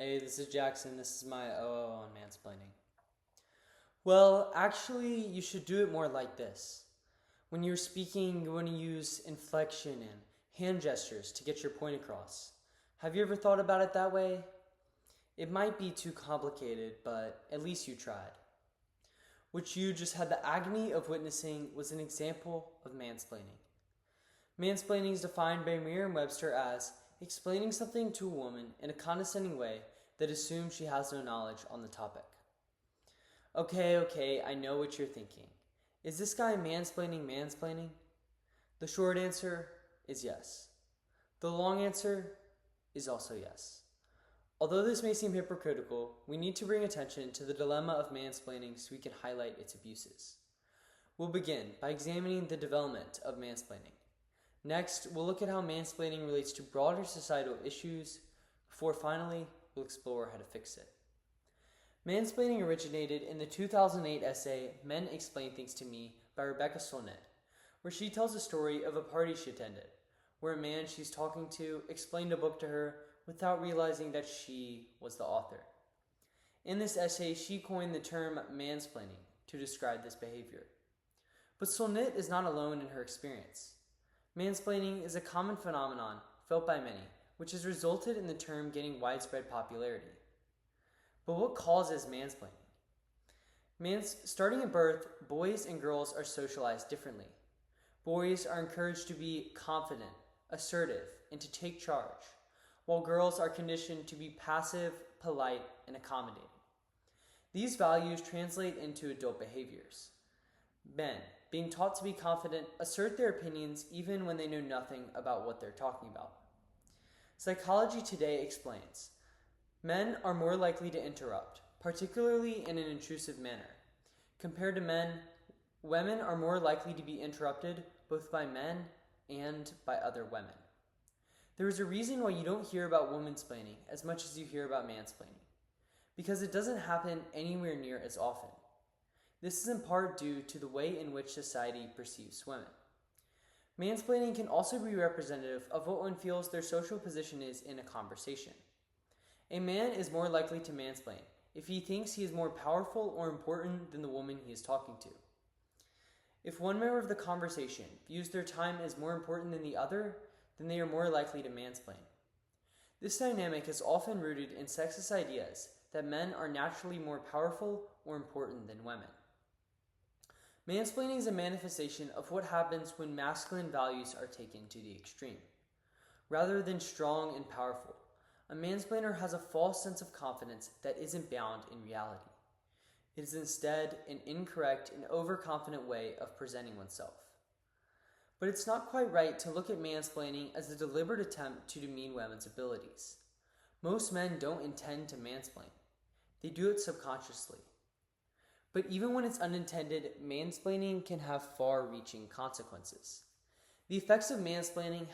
Hey, this is Jackson. This is my OO on mansplaining. Well, actually, you should do it more like this. When you're speaking, you want to use inflection and hand gestures to get your point across. Have you ever thought about it that way? It might be too complicated, but at least you tried. What you just had the agony of witnessing was an example of mansplaining. Mansplaining is defined by Merriam-Webster as explaining something to a woman in a condescending way that assumes she has no knowledge on the topic. Okay, I know what you're thinking. Is this guy mansplaining? The short answer is yes. The long answer is also yes. Although this may seem hypocritical, we need to bring attention to the dilemma of mansplaining so we can highlight its abuses. We'll begin by examining the development of mansplaining. Next, we'll look at how mansplaining relates to broader societal issues, before finally, we'll explore how to fix it. Mansplaining originated in the 2008 essay Men Explain Things to Me by Rebecca Solnit, where she tells a story of a party she attended, where a man she's talking to explained a book to her without realizing that she was the author. In this essay, she coined the term mansplaining to describe this behavior. But Solnit is not alone in her experience. Mansplaining is a common phenomenon felt by many, which has resulted in the term gaining widespread popularity. But what causes mansplaining? Starting at birth, boys and girls are socialized differently. Boys are encouraged to be confident, assertive, and to take charge, while girls are conditioned to be passive, polite, and accommodating. These values translate into adult behaviors. Men, being taught to be confident, assert their opinions even when they know nothing about what they're talking about. Psychology Today explains, men are more likely to interrupt, particularly in an intrusive manner. Compared to men, women are more likely to be interrupted both by men and by other women. There is a reason why you don't hear about womansplaining as much as you hear about mansplaining, because it doesn't happen anywhere near as often. This is in part due to the way in which society perceives women. Mansplaining can also be representative of what one feels their social position is in a conversation. A man is more likely to mansplain if he thinks he is more powerful or important than the woman he is talking to. If one member of the conversation views their time as more important than the other, then they are more likely to mansplain. This dynamic is often rooted in sexist ideas that men are naturally more powerful or important than women. Mansplaining is a manifestation of what happens when masculine values are taken to the extreme. Rather than strong and powerful, a mansplainer has a false sense of confidence that isn't bound in reality. It is instead an incorrect and overconfident way of presenting oneself. But it's not quite right to look at mansplaining as a deliberate attempt to demean women's abilities. Most men don't intend to mansplain. They do it subconsciously. But even when it's unintended, mansplaining can have far-reaching consequences. The effects of mansplaining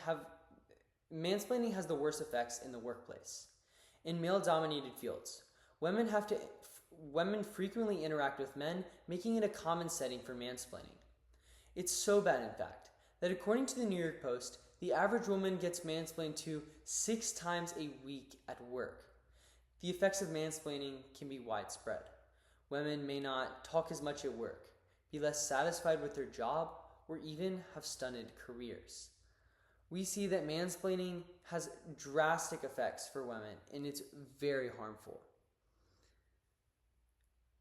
has the worst effects in the workplace. In male-dominated fields, women frequently interact with men, making it a common setting for mansplaining. It's so bad, in fact, that according to the New York Post, the average woman gets mansplained to 6 times a week at work. The effects of mansplaining can be widespread. Women may not talk as much at work, be less satisfied with their job, or even have stunted careers. We see that mansplaining has drastic effects for women, and it's very harmful.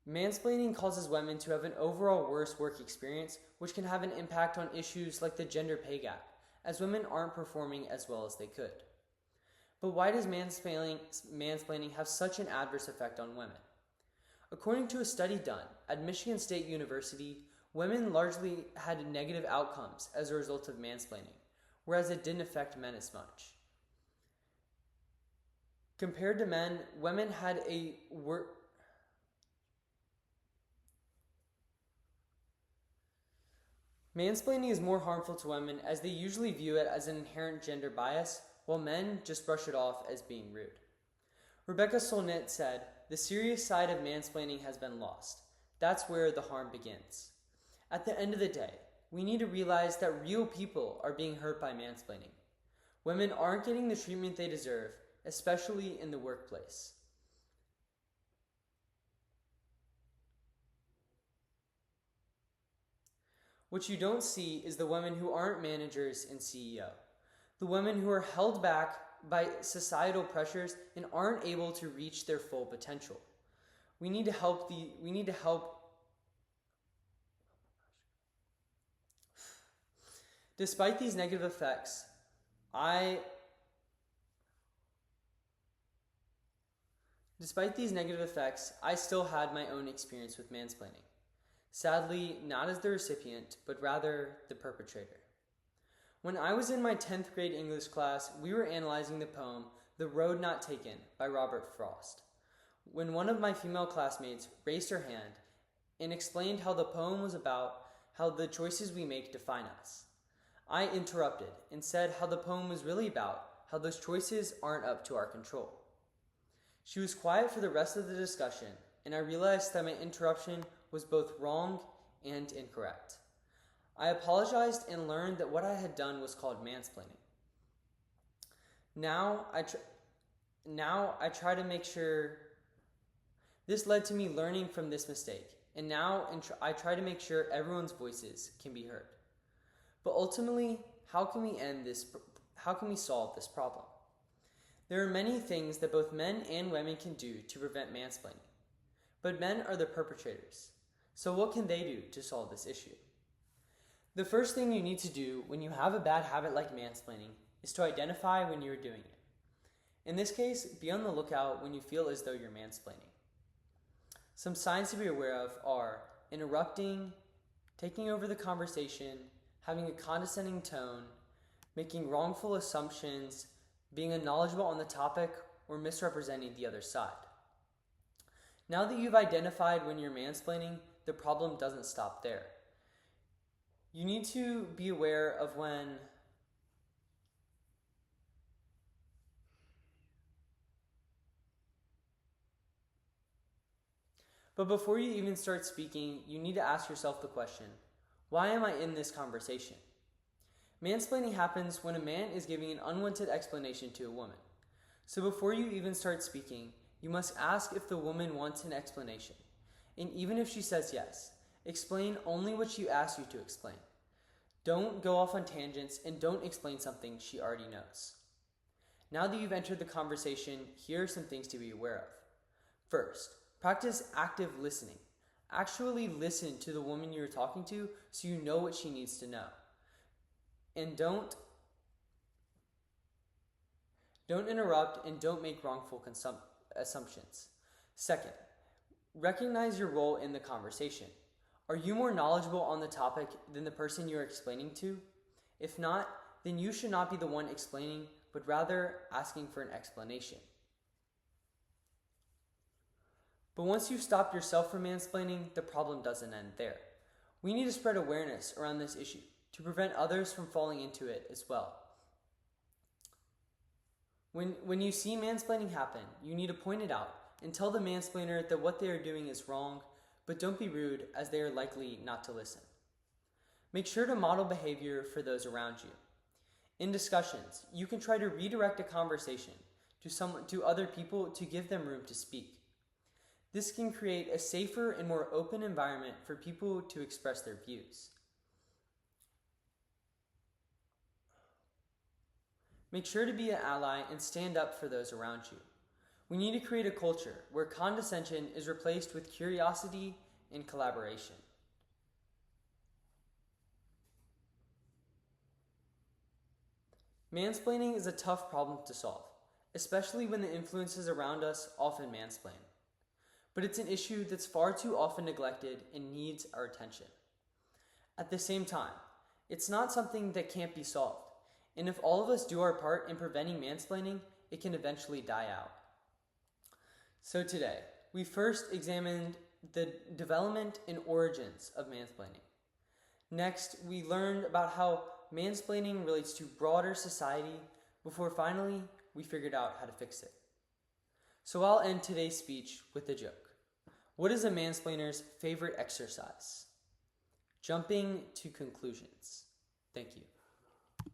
Mansplaining causes women to have an overall worse work experience, which can have an impact on issues like the gender pay gap, as women aren't performing as well as they could. But why does mansplaining have such an adverse effect on women? According to a study done at Michigan State University, women largely had negative outcomes as a result of mansplaining, whereas it didn't affect men as much. Compared to men, women had Mansplaining is more harmful to women as they usually view it as an inherent gender bias, while men just brush it off as being rude. Rebecca Solnit said, "The serious side of mansplaining has been lost. That's where the harm begins. At the end of the day, we need to realize that real people are being hurt by mansplaining. Women aren't getting the treatment they deserve, especially in the workplace. What you don't see is the women who aren't managers and CEO, the women who are held back by societal pressures and aren't able to reach their full potential. We need to help. Despite these negative effects, I still had my own experience with mansplaining. Sadly, not as the recipient, but rather the perpetrator. When I was in my 10th grade English class, we were analyzing the poem The Road Not Taken by Robert Frost, when one of my female classmates raised her hand and explained how the poem was about how the choices we make define us. I interrupted and said how the poem was really about how those choices aren't up to our control. She was quiet for the rest of the discussion, and I realized that my interruption was both wrong and incorrect. I apologized and learned that what I had done was called mansplaining. Now I try to make sure. This led to me learning from this mistake, and now I try to make sure everyone's voices can be heard. But ultimately, how can we solve this problem? There are many things that both men and women can do to prevent mansplaining, but men are the perpetrators. So what can they do to solve this issue? The first thing you need to do when you have a bad habit like mansplaining is to identify when you're doing it. In this case, be on the lookout when you feel as though you're mansplaining. Some signs to be aware of are interrupting, taking over the conversation, having a condescending tone, making wrongful assumptions, being unknowledgeable on the topic, or misrepresenting the other side. Now that you've identified when you're mansplaining, the problem doesn't stop there. You need to be aware of when But before you even start speaking, you need to ask yourself the question, why am I in this conversation? Mansplaining happens when a man is giving an unwanted explanation to a woman. So before you even start speaking, you must ask if the woman wants an explanation. And even if she says yes, explain only what she asks you to explain. Don't go off on tangents and don't explain something she already knows. Now that you've entered the conversation, here are some things to be aware of. First, practice active listening. Actually listen to the woman you're talking to so you know what she needs to know. And don't interrupt and don't make wrongful assumptions. Second, recognize your role in the conversation. Are you more knowledgeable on the topic than the person you're explaining to? If not, then you should not be the one explaining, but rather asking for an explanation. But once you've stopped yourself from mansplaining, the problem doesn't end there. We need to spread awareness around this issue to prevent others from falling into it as well. When you see mansplaining happen, you need to point it out and tell the mansplainer that what they are doing is wrong, but don't be rude as they are likely not to listen. Make sure to model behavior for those around you. In discussions, you can try to redirect a conversation to other people to give them room to speak. This can create a safer and more open environment for people to express their views. Make sure to be an ally and stand up for those around you. We need to create a culture where condescension is replaced with curiosity and collaboration. Mansplaining is a tough problem to solve, especially when the influences around us often mansplain. But it's an issue that's far too often neglected and needs our attention. At the same time, it's not something that can't be solved, and if all of us do our part in preventing mansplaining, it can eventually die out. So today, we first examined the development and origins of mansplaining. Next, we learned about how mansplaining relates to broader society before finally we figured out how to fix it. So I'll end today's speech with a joke. What is a mansplainer's favorite exercise? Jumping to conclusions. Thank you.